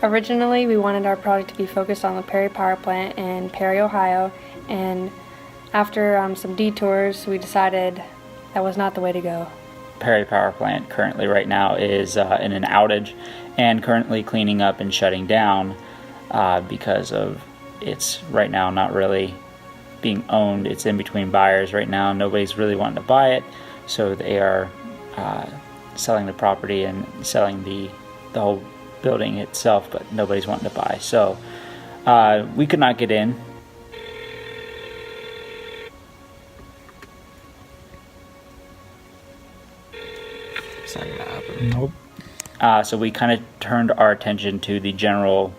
Originally, we wanted our project to be focused on the Perry Power Plant in Perry, Ohio, and after some detours, we decided that was not the way to go. Perry Power Plant currently right now is in an outage and currently cleaning up and shutting down because of it's right now not really being owned. It's in between buyers right now. Nobody's really wanting to buy it, so they are selling the property and selling the whole building itself, but nobody's wanting to buy. So we could not get in. It's not gonna happen. Nope. So we kind of turned our attention to the general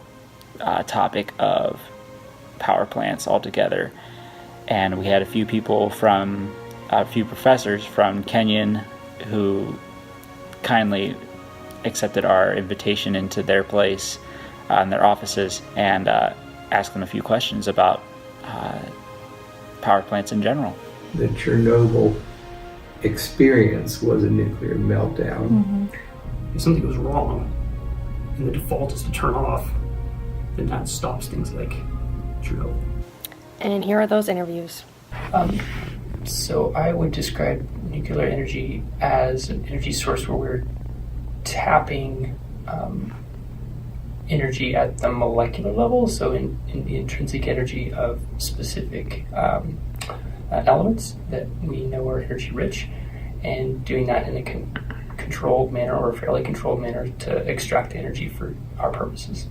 topic of power plants altogether. And we had a few professors from Kenyon who kindly accepted our invitation into their place in their offices and asked them a few questions about power plants in general. The Chernobyl experience was a nuclear meltdown. Mm-hmm. If something goes wrong and the default is to turn off, then that stops things like Chernobyl. And here are those interviews. So I would describe nuclear energy as an energy source where we're tapping energy at the molecular level, so in the intrinsic energy of specific elements that we know are energy rich, and doing that in a controlled manner or a fairly controlled manner to extract the energy for our purposes.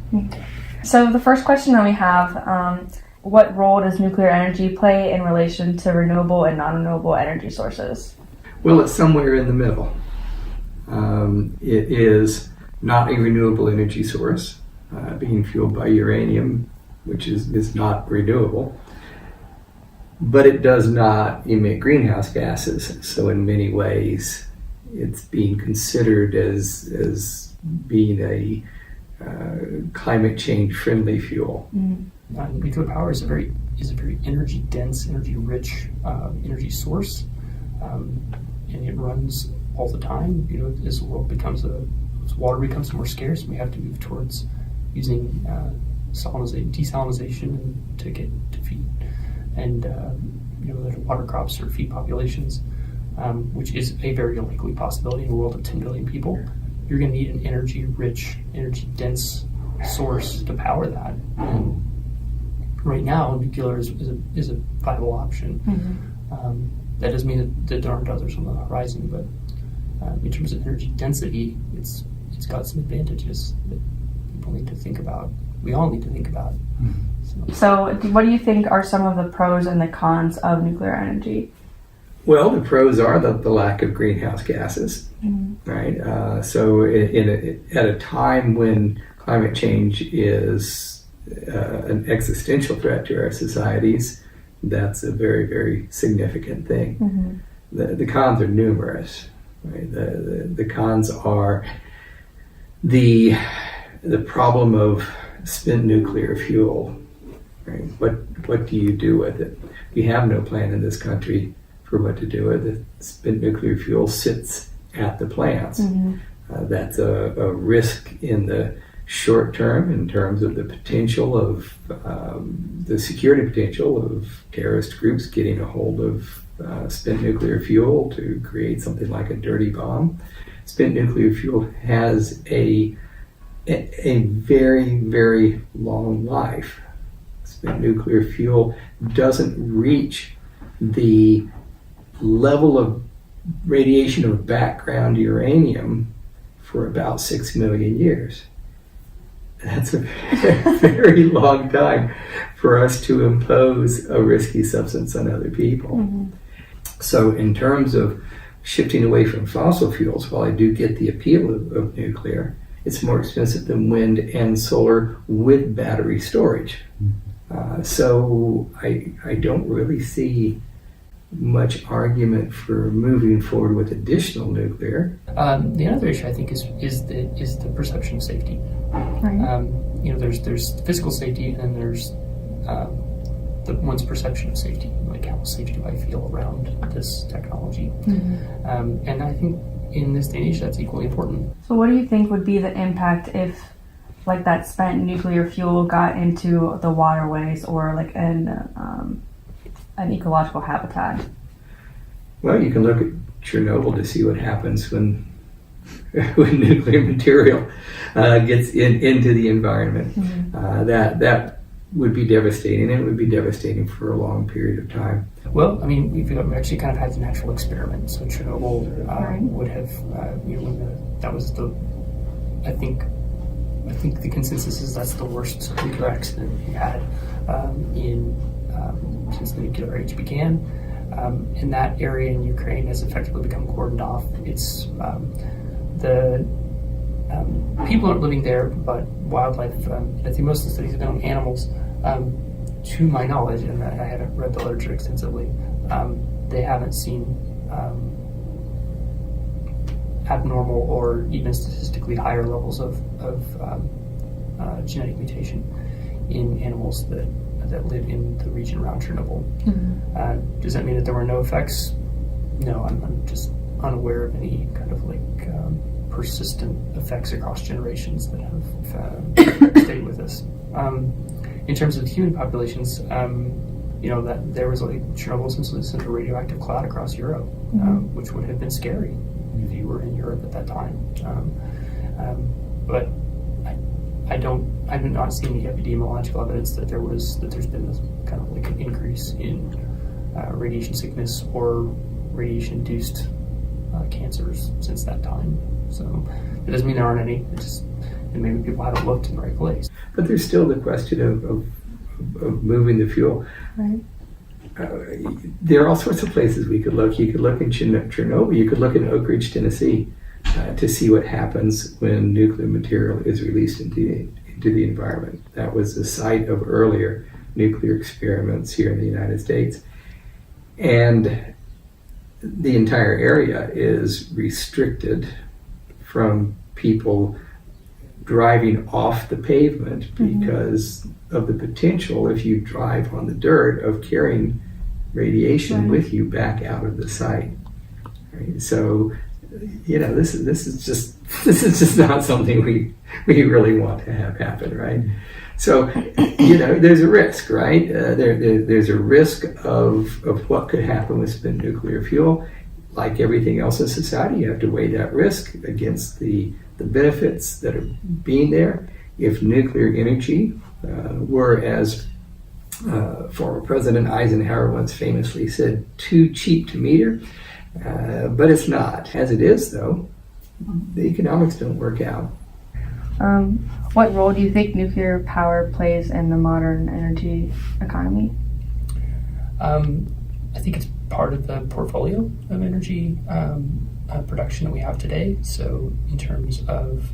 So the first question that we have, what role does nuclear energy play in relation to renewable and non-renewable energy sources? Well, it's somewhere in the middle. It is not a renewable energy source, being fueled by uranium, which is not renewable. But it does not emit greenhouse gases, so in many ways it's being considered as being a climate change friendly fuel. Nuclear power is a very energy dense, energy rich energy source, and it runs all the time. You know, as the world as water becomes more scarce, we have to move towards using desalinization to get to feed, and the water crops or feed populations, which is a very likely possibility in a world of 10 billion people. You're going to need an energy rich, energy dense source to power that. And right now, nuclear is a viable option. Mm-hmm. That doesn't mean that there aren't others on the horizon, but in terms of energy density, it's got some advantages that people need to think about. We all need to think about. So what do you think are some of the pros and the cons of nuclear energy? Well, the pros are the lack of greenhouse gases, right? So at a time when climate change is an existential threat to our societies, that's a very, very significant thing. The cons are numerous. Right? The cons are the problem of spent nuclear fuel. Right? What do you do with it? We have no plan in this country for what to do with it. Spent nuclear fuel sits at the plants. That's a risk in the short term in terms of the potential of the security potential of terrorist groups getting a hold of spent nuclear fuel to create something like a dirty bomb. Spent nuclear fuel has a very, very long life. Spent nuclear fuel doesn't reach the level of radiation of background uranium for about 6 million years. That's a very long time for us to impose a risky substance on other people. So in terms of shifting away from fossil fuels, while I do get the appeal of nuclear, it's more expensive than wind and solar with battery storage. So I don't really see much argument for moving forward with additional nuclear. The other issue I think is the perception of safety. Right. There's physical safety, and there's the one's perception of safety. Like, how safe do I feel around this technology? And I think in this day and age, that's equally important. So what do you think would be the impact if like that spent nuclear fuel got into the waterways or like an ecological habitat? Well, you can look at Chernobyl to see what happens when when nuclear material gets into the environment. That would be devastating, and it would be devastating for a long period of time. Well, I mean, we've actually kind of had the natural experiment. So Chernobyl would have, that was the, I think the consensus is that's the worst nuclear accident we had since the nuclear age began. And that area in Ukraine has effectively become cordoned off. It's the people aren't living there, but wildlife. I think most of the studies have been on animals. To my knowledge, and I haven't read the literature extensively, they haven't seen abnormal or even statistically higher levels of genetic mutation in animals that live in the region around Chernobyl. Does that mean that there were no effects? No, I'm just unaware of any kind of like persistent effects across generations that have stayed with us. In terms of human populations, that there was like Chernobyl essentially sent a radioactive cloud across Europe, which would have been scary if you were in Europe at that time. But I have not seen the epidemiological evidence that there's been this kind of like an increase in radiation sickness or radiation-induced cancers since that time. So it doesn't mean there aren't any. And maybe people haven't looked in the right place. But there's still the question of moving the fuel. Right. There are all sorts of places we could look. You could look in Chernobyl. You could look in Oak Ridge, Tennessee, to see what happens when nuclear material is released into the environment. That was the site of earlier nuclear experiments here in the United States. And the entire area is restricted from people driving off the pavement because of the potential, if you drive on the dirt, of carrying radiation with you back out of the site. Right? So, this is just not something we really want to have happen, right? So, there's a risk, right? There's a risk of what could happen with spent nuclear fuel. Like everything else in society, you have to weigh that risk against the benefits that are being there. If nuclear energy were, as former President Eisenhower once famously said, too cheap to meter, but it's not. As it is, though, the economics don't work out. What role do you think nuclear power plays in the modern energy economy? I think it's part of the portfolio of energy production that we have today. So in terms of,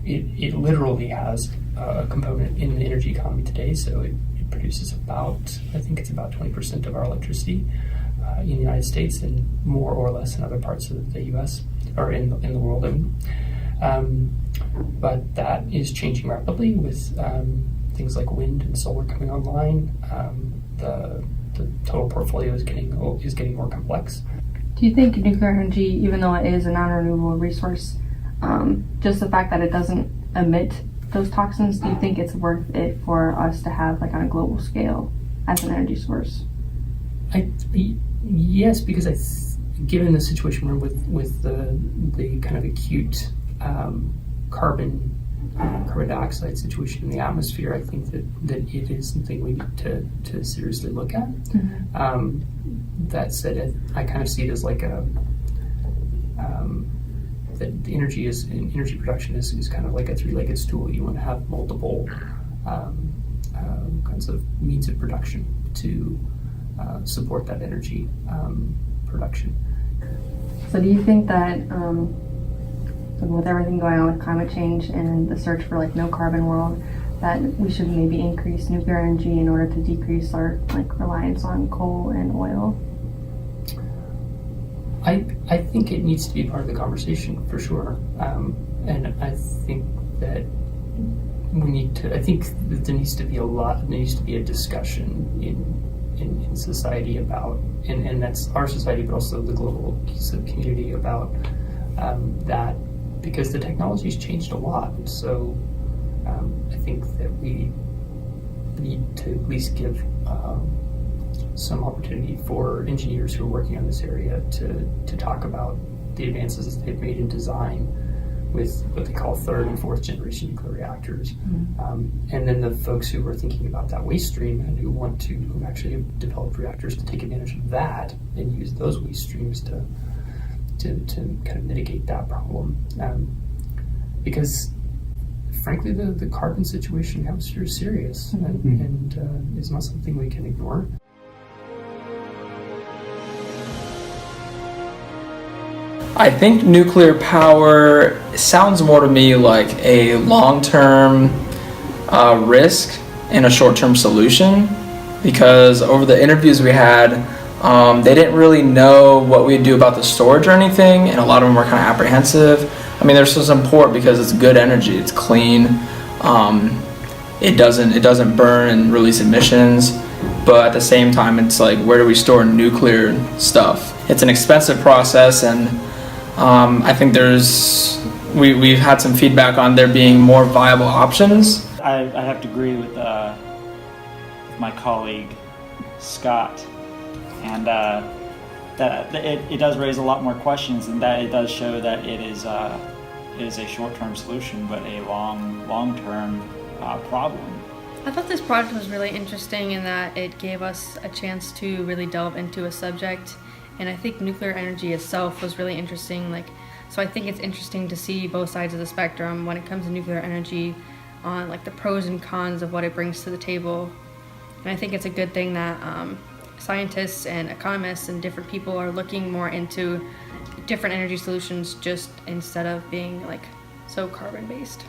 it literally has a component in the energy economy today. So it produces about 20% of our electricity in the United States, and more or less in other parts of the U.S. or in the world. But that is changing rapidly with things like wind and solar coming online. The total portfolio is getting more complex. Do you think nuclear energy, even though it is a non-renewable resource, just the fact that it doesn't emit those toxins, do you think it's worth it for us to have like on a global scale as an energy source? Yes, because given the situation we're with the kind of acute carbon dioxide situation in the atmosphere, I think that it is something we need to seriously look at. That said, I kind of see it as like that the energy production is kind of like a three-legged stool. You want to have multiple kinds of means of production to support that energy production. So do you think that with everything going on with climate change and the search for like no carbon world, that we should maybe increase nuclear energy in order to decrease our reliance on coal and oil? I think it needs to be part of the conversation for sure, and I think that I think that there needs to be a discussion in society about, and that's our society, but also the global community about that because the technology's changed a lot. So I think that we need to at least give some opportunity for engineers who are working on this area to talk about the advances they've made in design with what they call third and fourth generation nuclear reactors. And then the folks who are thinking about that waste stream and who actually have developed reactors to take advantage of that and use those waste streams to kind of mitigate that problem. Because frankly, the carbon situation we have is very serious and is not something we can ignore. I think nuclear power sounds more to me like a long-term risk and a short-term solution, because over the interviews we had, they didn't really know what we'd do about the storage or anything, and a lot of them were kind of apprehensive. I mean, there's some support because it's good energy, it's clean, it doesn't burn and release emissions, but at the same time, it's like, where do we store nuclear stuff? It's an expensive process, and I think we've had some feedback on there being more viable options. I have to agree with my colleague Scott, and that it does raise a lot more questions, and that it does show that it is a short-term solution, but a long-term problem. I thought this project was really interesting in that it gave us a chance to really delve into a subject, and I think nuclear energy itself was really interesting. So I think it's interesting to see both sides of the spectrum when it comes to nuclear energy, on the pros and cons of what it brings to the table. And I think it's a good thing that scientists and economists and different people are looking more into different energy solutions, just instead of being so carbon based.